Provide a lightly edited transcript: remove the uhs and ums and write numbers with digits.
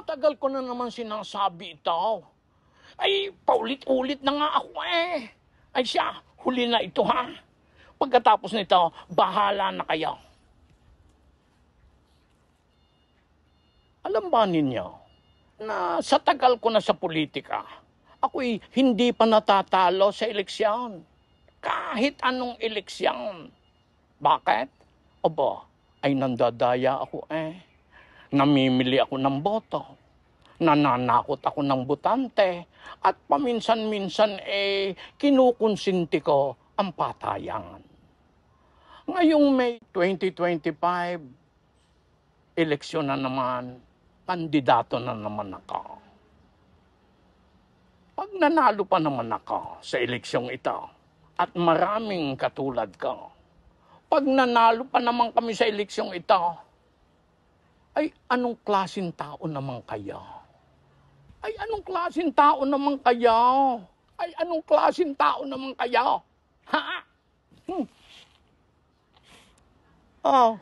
matagal ko na naman sinasabi ito. Ay, paulit-ulit na nga ako eh. Ay siya, huli na ito ha. Pagkatapos nito, bahala na kayo. Alam ba ninyo na sa tagal ko na sa politika, ako'y hindi pa natatalo sa eleksyon. Kahit anong eleksyon. Bakit? Aba, ay nandadaya ako eh. Namimili ako ng boto. Nananakot ako ng botante. At paminsan-minsan kinukonsinti ko ang patayan. Ngayong May 2025, eleksyon na naman, kandidato na naman ako. Pag nanalo pa naman ako sa eleksyong ito, at maraming katulad ko, pag nanalo pa naman kami sa eleksyong ito, ay anong klaseng tao naman kayo? Ay anong klaseng tao naman kayo? Ay anong klaseng tao naman kayo? Ha? Oh.